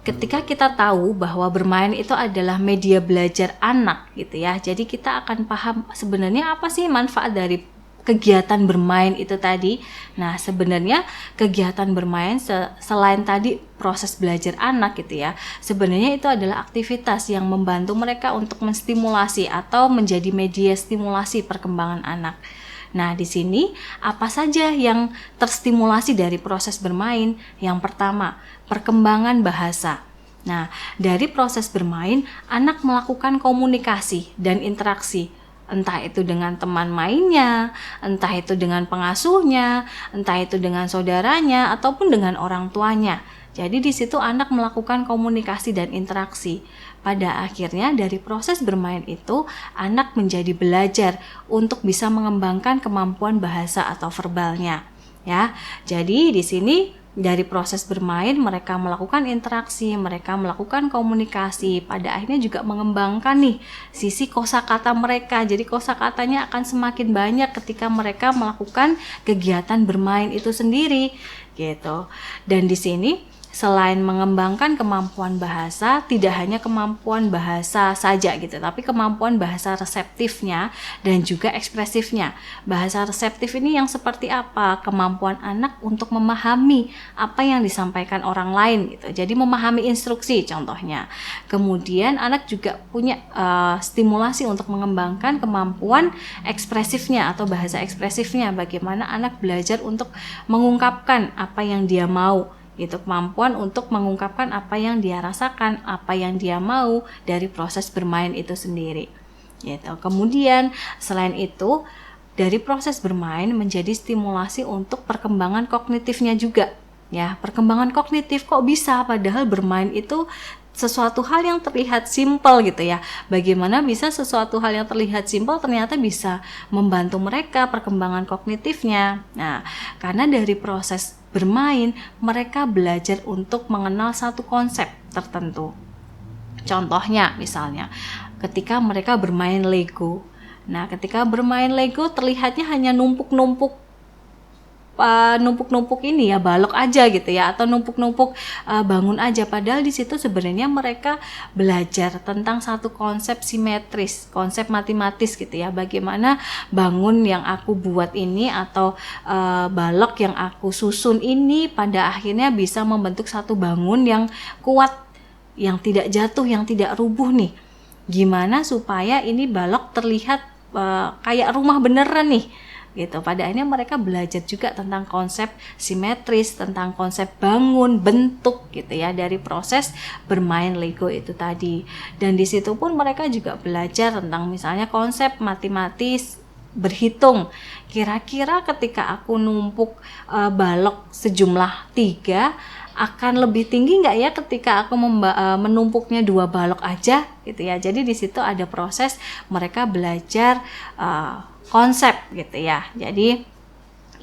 ketika kita tahu bahwa bermain itu adalah media belajar anak gitu ya, jadi kita akan paham sebenarnya apa sih manfaat dari kegiatan bermain itu tadi. Nah, sebenarnya kegiatan bermain selain tadi proses belajar anak gitu ya, sebenarnya itu adalah aktivitas yang membantu mereka untuk menstimulasi atau menjadi media stimulasi perkembangan anak. Nah, di sini apa saja yang terstimulasi dari proses bermain? Yang pertama, perkembangan bahasa. Nah, dari proses bermain, anak melakukan komunikasi dan interaksi, entah itu dengan teman mainnya, entah itu dengan pengasuhnya, entah itu dengan saudaranya, ataupun dengan orang tuanya. Jadi di situ anak melakukan komunikasi dan interaksi. Pada akhirnya dari proses bermain itu, anak menjadi belajar untuk bisa mengembangkan kemampuan bahasa atau verbalnya. Ya, jadi di sini dari proses bermain mereka melakukan interaksi, mereka melakukan komunikasi, pada akhirnya juga mengembangkan nih sisi kosakata mereka. Jadi kosakatanya akan semakin banyak ketika mereka melakukan kegiatan bermain itu sendiri gitu. Dan di sini selain mengembangkan kemampuan bahasa, tidak hanya kemampuan bahasa saja gitu, tapi kemampuan bahasa reseptifnya dan juga ekspresifnya. Bahasa reseptif ini yang seperti apa? Kemampuan anak untuk memahami apa yang disampaikan orang lain gitu. Jadi memahami instruksi contohnya. Kemudian anak juga punya stimulasi untuk mengembangkan kemampuan ekspresifnya atau bahasa ekspresifnya. Bagaimana anak belajar untuk mengungkapkan apa yang dia mau. Itu kemampuan untuk mengungkapkan apa yang dia rasakan, apa yang dia mau dari proses bermain itu sendiri. Gitu. Kemudian selain itu dari proses bermain menjadi stimulasi untuk perkembangan kognitifnya juga. Ya, perkembangan kognitif kok bisa padahal bermain itu sesuatu hal yang terlihat simpel gitu ya. Bagaimana bisa sesuatu hal yang terlihat simpel ternyata bisa membantu mereka perkembangan kognitifnya. Nah, karena dari proses bermain mereka belajar untuk mengenal satu konsep tertentu. Contohnya misalnya ketika mereka bermain Lego. Nah, ketika bermain Lego terlihatnya hanya numpuk-numpuk ini ya, balok aja gitu ya, atau numpuk-numpuk bangun aja, padahal di situ sebenarnya mereka belajar tentang satu konsep simetris, konsep matematis gitu ya, bagaimana bangun yang aku buat ini atau balok yang aku susun ini pada akhirnya bisa membentuk satu bangun yang kuat, yang tidak jatuh, yang tidak rubuh nih. Gimana supaya ini balok terlihat kayak rumah beneran nih gitu. Pada akhirnya mereka belajar juga tentang konsep simetris, tentang konsep bangun, bentuk gitu ya dari proses bermain Lego itu tadi. Dan di situ pun mereka juga belajar tentang misalnya konsep matematis, berhitung. Kira-kira ketika aku numpuk balok sejumlah 3 akan lebih tinggi nggak ya ketika aku menumpuknya 2 balok aja gitu ya. Jadi di situ ada proses mereka belajar konsep gitu ya. Jadi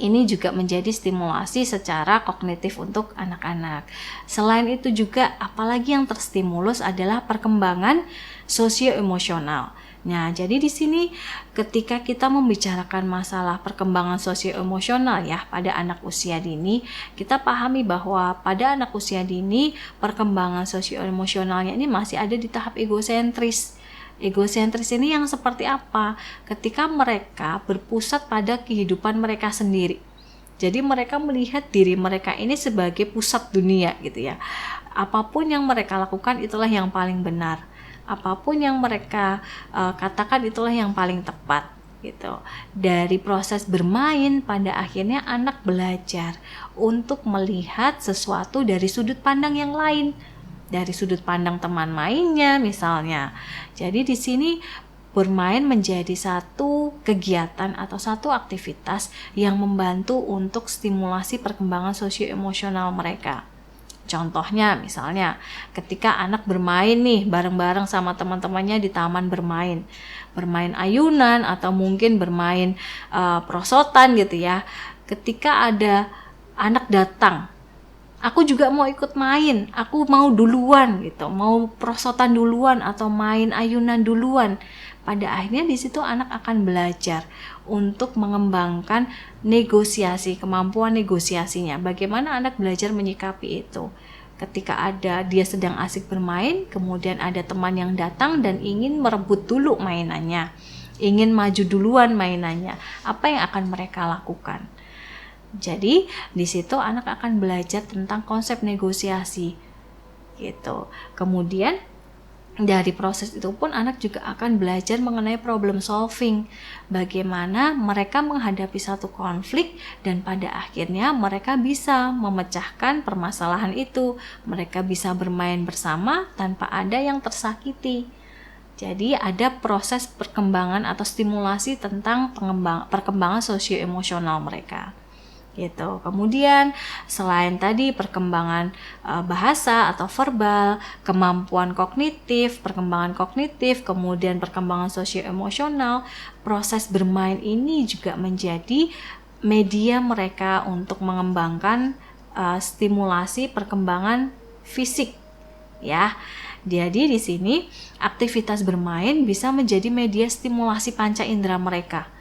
ini juga menjadi stimulasi secara kognitif untuk anak-anak. Selain itu juga apalagi yang terstimulus adalah perkembangan sosioemosional. Nah, jadi di sini ketika kita membicarakan masalah perkembangan sosioemosional ya pada anak usia dini, kita pahami bahwa pada anak usia dini perkembangan sosioemosionalnya ini masih ada di tahap egosentris. Egosentris ini yang seperti apa? Ketika mereka berpusat pada kehidupan mereka sendiri. Jadi mereka melihat diri mereka ini sebagai pusat dunia gitu ya. Apapun yang mereka lakukan itulah yang paling benar. Apapun yang mereka katakan itulah yang paling tepat gitu. Dari proses bermain pada akhirnya anak belajar untuk melihat sesuatu dari sudut pandang yang lain. Dari sudut pandang teman mainnya misalnya. Jadi di sini bermain menjadi satu kegiatan atau satu aktivitas yang membantu untuk stimulasi perkembangan sosioemosional mereka. Contohnya misalnya ketika anak bermain nih bareng-bareng sama teman-temannya di taman bermain ayunan atau mungkin bermain prosotan gitu ya. Ketika ada anak datang, aku juga mau ikut main, aku mau duluan gitu, mau prosotan duluan atau main ayunan duluan. Pada akhirnya di situ anak akan belajar untuk mengembangkan negosiasi, kemampuan negosiasinya. Bagaimana anak belajar menyikapi itu? Ketika dia sedang asik bermain, kemudian ada teman yang datang dan ingin merebut dulu mainannya, ingin maju duluan mainannya, apa yang akan mereka lakukan? Jadi di situ anak akan belajar tentang konsep negosiasi gitu. Kemudian dari proses itu pun anak juga akan belajar mengenai problem solving, bagaimana mereka menghadapi satu konflik dan pada akhirnya mereka bisa memecahkan permasalahan itu, mereka bisa bermain bersama tanpa ada yang tersakiti. Jadi ada proses perkembangan atau stimulasi tentang perkembangan sosio-emosional mereka gitu. Kemudian selain tadi perkembangan bahasa atau verbal, kemampuan kognitif, perkembangan kognitif, kemudian perkembangan sosio-emosional, proses bermain ini juga menjadi media mereka untuk mengembangkan stimulasi perkembangan fisik ya. Jadi di sini aktivitas bermain bisa menjadi media stimulasi panca indera mereka.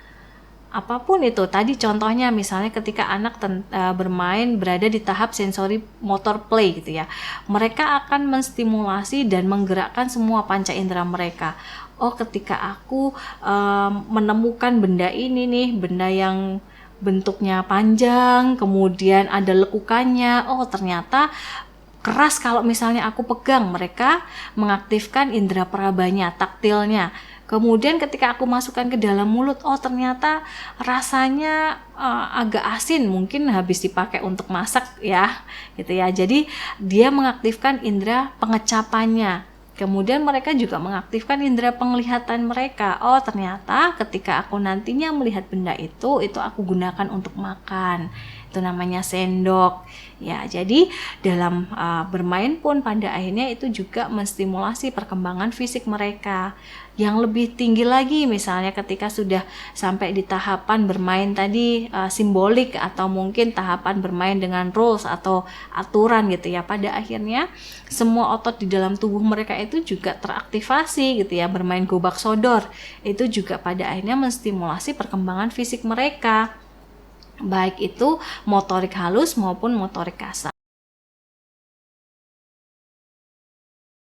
Apapun itu, tadi contohnya misalnya ketika anak bermain berada di tahap sensori motor play gitu ya, mereka akan menstimulasi dan menggerakkan semua panca indera mereka. Oh, ketika aku menemukan benda ini nih, benda yang bentuknya panjang, kemudian ada lekukannya, oh ternyata keras kalau misalnya aku pegang, mereka mengaktifkan indera perabanya, taktilnya. Kemudian ketika aku masukkan ke dalam mulut, oh ternyata rasanya agak asin, mungkin habis dipakai untuk masak ya, gitu ya. Jadi dia mengaktifkan indera pengecapannya. Kemudian mereka juga mengaktifkan indera penglihatan mereka. Oh ternyata ketika aku nantinya melihat benda itu aku gunakan untuk makan. Itu namanya sendok. Ya, jadi dalam bermain pun pada akhirnya itu juga menstimulasi perkembangan fisik mereka. Yang lebih tinggi lagi misalnya ketika sudah sampai di tahapan bermain tadi simbolik atau mungkin tahapan bermain dengan rules atau aturan gitu ya. Pada akhirnya semua otot di dalam tubuh mereka itu juga teraktivasi gitu ya. Bermain gobak sodor itu juga pada akhirnya menstimulasi perkembangan fisik mereka. Baik itu motorik halus maupun motorik kasar.